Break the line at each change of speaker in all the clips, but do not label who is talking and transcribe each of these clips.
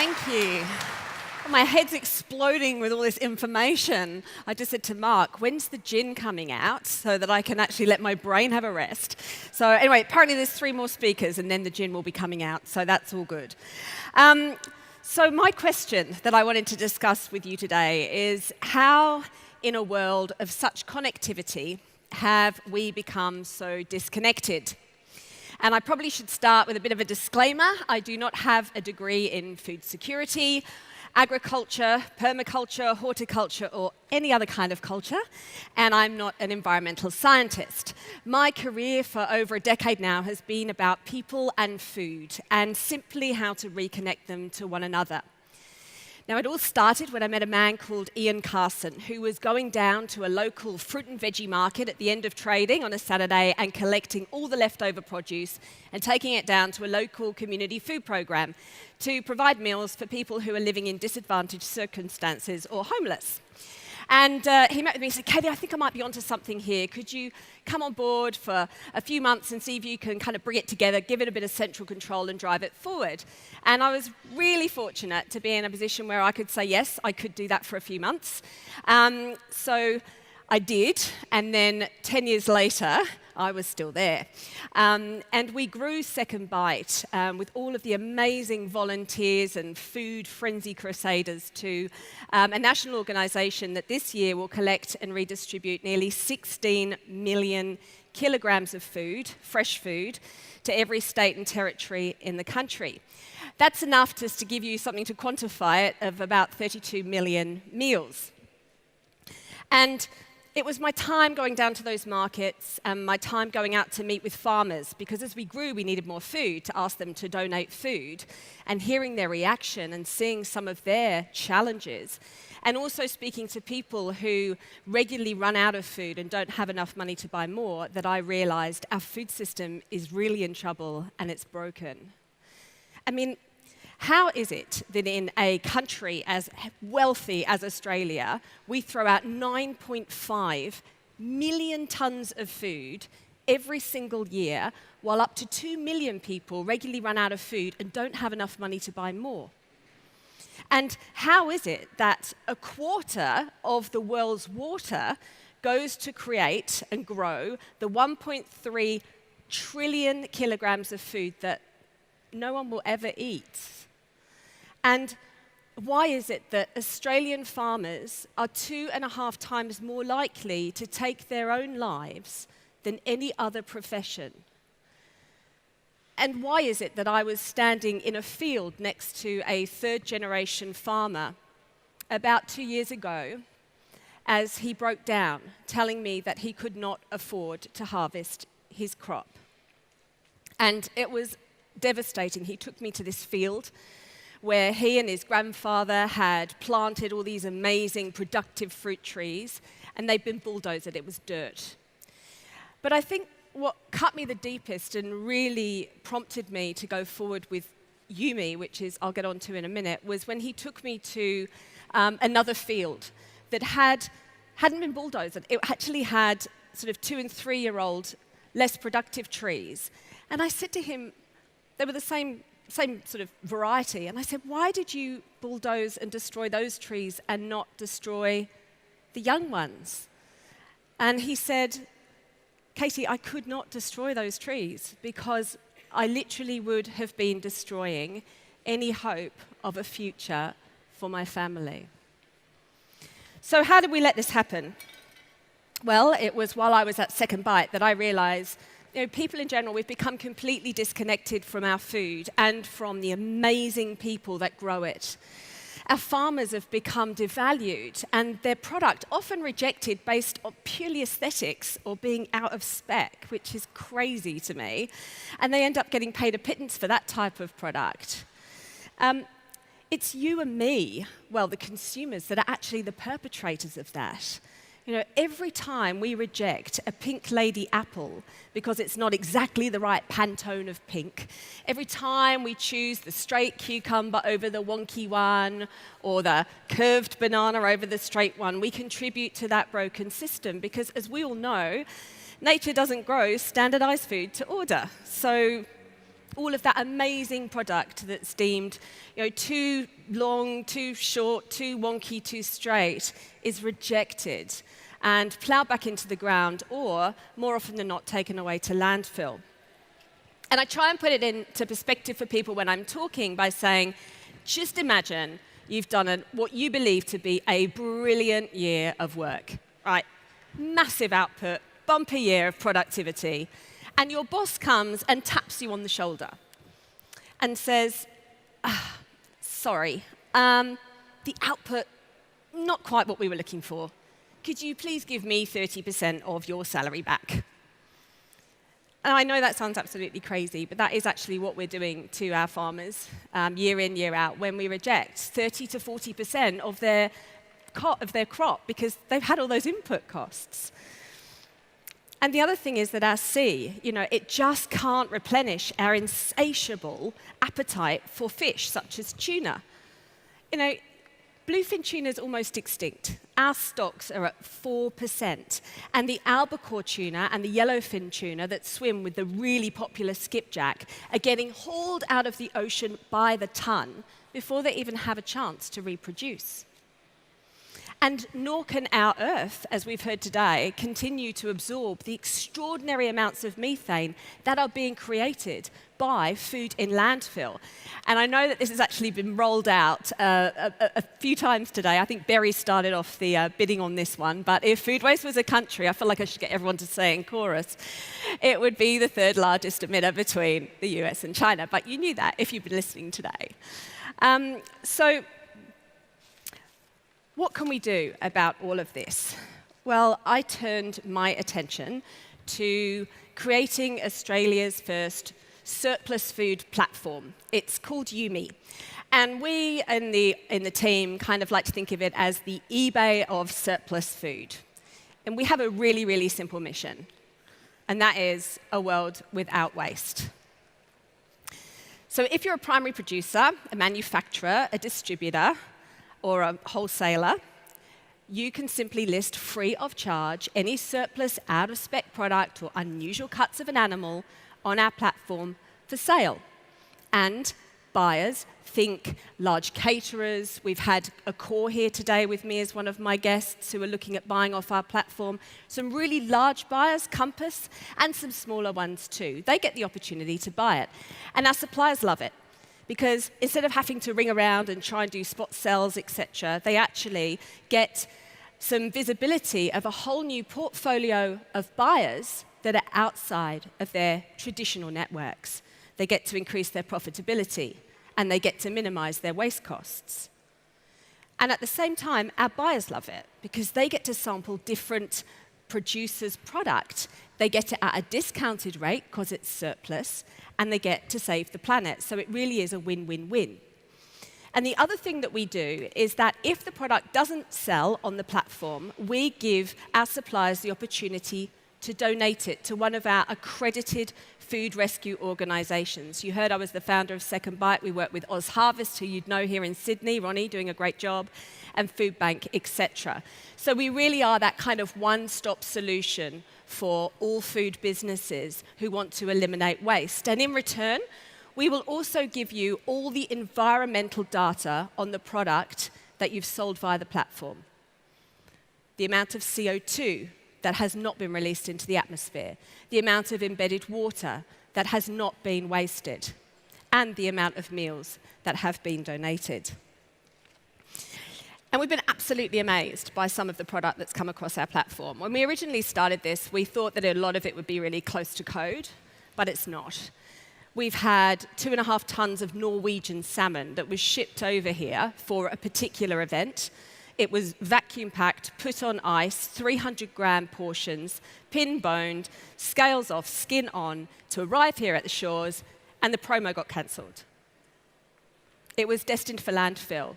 Thank you. My head's exploding with all this information. I just said to Mark, when's the gin coming out so that I can actually let my brain have a rest? So anyway, apparently there's 3 more speakers and then the gin will be coming out, so that's all good. So my question that I wanted to discuss with you today is how, in a world of such connectivity, have we become so disconnected? And I probably should start with a bit of a disclaimer. I do not have a degree in food security, agriculture, permaculture, horticulture, or any other kind of culture, and I'm not an environmental scientist. My career for over a decade now has been about people and food, and simply how to reconnect them to one another. Now, it all started when I met a man called Ian Carson, who was going down to a local fruit and veggie market at the end of trading on a Saturday and collecting all the leftover produce and taking it down to a local community food program to provide meals for people who are living in disadvantaged circumstances or homeless. And he met with me and said, Katy, I think I might be onto something here. Could you come on board for a few months and see if you can kind of bring it together, give it a bit of central control and drive it forward? And I was really fortunate to be in a position where I could say, yes, I could do that for a few months. So I did, and then 10 years later, I was still there. And we grew Second Bite with all of the amazing volunteers and food frenzy crusaders to a national organisation that this year will collect and redistribute nearly 16 million kilograms of food, fresh food, to every state and territory in the country. That's enough just to give you something to quantify it of about 32 million meals. And it was my time going down to those markets and my time going out to meet with farmers, because as we grew, we needed more food, to ask them to donate food, and hearing their reaction and seeing some of their challenges, and also speaking to people who regularly run out of food and don't have enough money to buy more, that I realized our food system is really in trouble and it's broken. I mean, how is it that in a country as wealthy as Australia, we throw out 9.5 million tonnes of food every single year, while up to 2 million people regularly run out of food and don't have enough money to buy more? And how is it that a quarter of the world's water goes to create and grow the 1.3 trillion kilograms of food that no one will ever eat? And why is it that Australian farmers are 2.5 times more likely to take their own lives than any other profession? And why is it that I was standing in a field next to a third-generation farmer about 2 years ago as he broke down, telling me that he could not afford to harvest his crop? And it was devastating. He took me to this field where he and his grandfather had planted all these amazing productive fruit trees, and they'd been bulldozed. It was dirt. But I think what cut me the deepest and really prompted me to go forward with Yume, which is I'll get on to in a minute, was when he took me to another field that hadn't been bulldozed. It actually had sort of 2- and 3-year-old, less productive trees. And I said to him, they were the same sort of variety. And I said, why did you bulldoze and destroy those trees and not destroy the young ones? And he said, Katy, I could not destroy those trees because I literally would have been destroying any hope of a future for my family. So how did we let this happen? Well, it was while I was at Second Bite that I realized, people in general, we've become completely disconnected from our food and from the amazing people that grow it. Our farmers have become devalued and their product often rejected based on purely aesthetics or being out of spec, which is crazy to me. And they end up getting paid a pittance for that type of product. It's you and me, well, the consumers, that are actually the perpetrators of that. Every time we reject a pink lady apple because it's not exactly the right Pantone of pink, every time we choose the straight cucumber over the wonky one, or the curved banana over the straight one, we contribute to that broken system because, as we all know, nature doesn't grow standardized food to order. So All of that amazing product that's deemed too long, too short, too wonky, too straight is rejected and plowed back into the ground, or more often than not taken away to landfill. And I try and put it into perspective for people when I'm talking by saying, just imagine you've done what you believe to be a brilliant year of work, right? Massive output, bumper year of productivity, and your boss comes and taps you on the shoulder and says, sorry, the output, not quite what we were looking for. Could you please give me 30% of your salary back? And I know that sounds absolutely crazy, but that is actually what we're doing to our farmers year in, year out, when we reject 30 to 40% of their crop because they've had all those input costs. And the other thing is that our sea, it just can't replenish our insatiable appetite for fish, such as tuna. Bluefin tuna is almost extinct. Our stocks are at 4%. And the albacore tuna and the yellowfin tuna that swim with the really popular skipjack are getting hauled out of the ocean by the ton before they even have a chance to reproduce. And nor can our Earth, as we've heard today, continue to absorb the extraordinary amounts of methane that are being created by food in landfill. And I know that this has actually been rolled out a few times today. I think Berry started off the bidding on this one. But if food waste was a country, I feel like I should get everyone to say in chorus, it would be the third largest emitter between the US and China. But you knew that if you've been listening today. So what can we do about all of this? Well, I turned my attention to creating Australia's first surplus food platform. It's called Yume. And we in the team kind of like to think of it as the eBay of surplus food. And we have a really, really simple mission. And that is a world without waste. So if you're a primary producer, a manufacturer, a distributor, or a wholesaler, you can simply list free of charge any surplus, out-of-spec product or unusual cuts of an animal on our platform for sale. And buyers, think large caterers. We've had a core here today with me as one of my guests who are looking at buying off our platform. Some really large buyers, Compass, and some smaller ones too. They get the opportunity to buy it. And our suppliers love it, because instead of having to ring around and try and do spot sales, etc., they actually get some visibility of a whole new portfolio of buyers that are outside of their traditional networks. They get to increase their profitability, and they get to minimize their waste costs. And at the same time, our buyers love it, because they get to sample different producers' product. They get it at a discounted rate because it's surplus, and they get to save the planet. So it really is a win-win-win. And the other thing that we do is that if the product doesn't sell on the platform, we give our suppliers the opportunity to donate it to one of our accredited food rescue organizations. You heard I was the founder of Second Bite. We work with Oz Harvest, who you'd know here in Sydney, Ronnie doing a great job, and Food Bank, etc. So we really are that kind of one-stop solution for all food businesses who want to eliminate waste. And in return, we will also give you all the environmental data on the product that you've sold via the platform. The amount of CO2 that has not been released into the atmosphere, the amount of embedded water that has not been wasted, and the amount of meals that have been donated. And we've been absolutely amazed by some of the product that's come across our platform. When we originally started this, we thought that a lot of it would be really close to code, but it's not. We've had 2.5 tons of Norwegian salmon that was shipped over here for a particular event. It was vacuum-packed, put on ice, 300-gram portions, pin-boned, scales off, skin on, to arrive here at the shores, and the promo got cancelled. It was destined for landfill.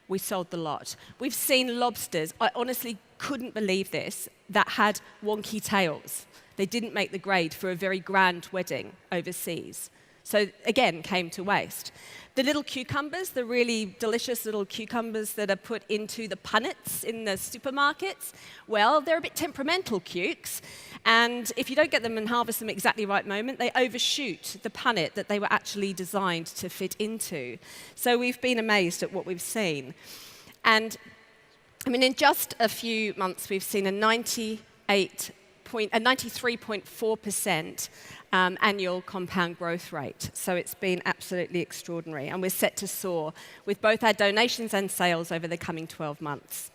We sold the lot. We've seen lobsters, I honestly couldn't believe this, that had wonky tails. They didn't make the grade for a very grand wedding overseas. So again, came to waste. The little cucumbers, the really delicious little cucumbers that are put into the punnets in the supermarkets, well, they're a bit temperamental cukes, and if you don't get them and harvest them exactly right moment, they overshoot the punnet that they were actually designed to fit into. So we've been amazed at what we've seen. And I mean, in just a few months, we've seen a 93.4% annual compound growth rate. So it's been absolutely extraordinary. And we're set to soar with both our donations and sales over the coming 12 months.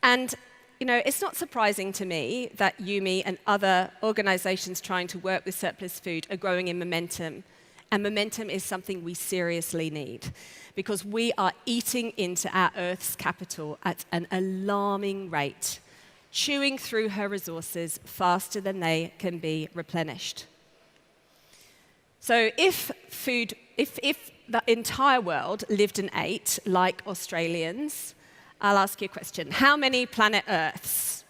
And, you know, it's not surprising to me that Yume and other organizations trying to work with surplus food are growing in momentum. And momentum is something we seriously need, because we are eating into our Earth's capital at an alarming rate, chewing through her resources faster than they can be replenished. So if the entire world lived and ate like Australians, I'll ask you a question. How many planet Earths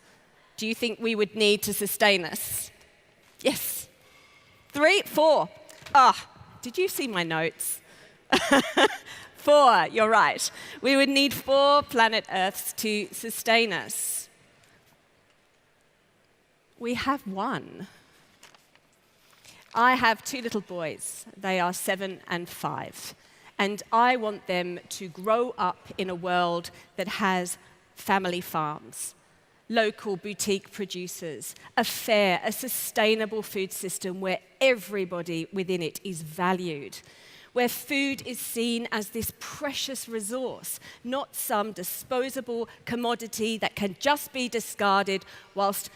do you think we would need to sustain us? Yes. 3, 4. Did you see my notes? 4, you're right. We would need 4 planet Earths to sustain us. We have 1. I have 2 little boys. They are 7 and 5. And I want them to grow up in a world that has family farms, local boutique producers, a fair, a sustainable food system where everybody within it is valued, where food is seen as this precious resource, not some disposable commodity that can just be discarded whilst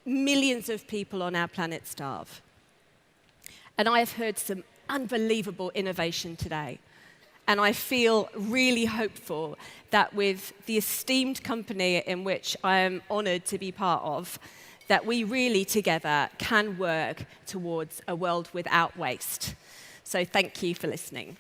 millions of people on our planet starve. And I have heard some unbelievable innovation today. And I feel really hopeful that with the esteemed company in which I am honored to be part of, that we really together can work towards a world without waste. So thank you for listening.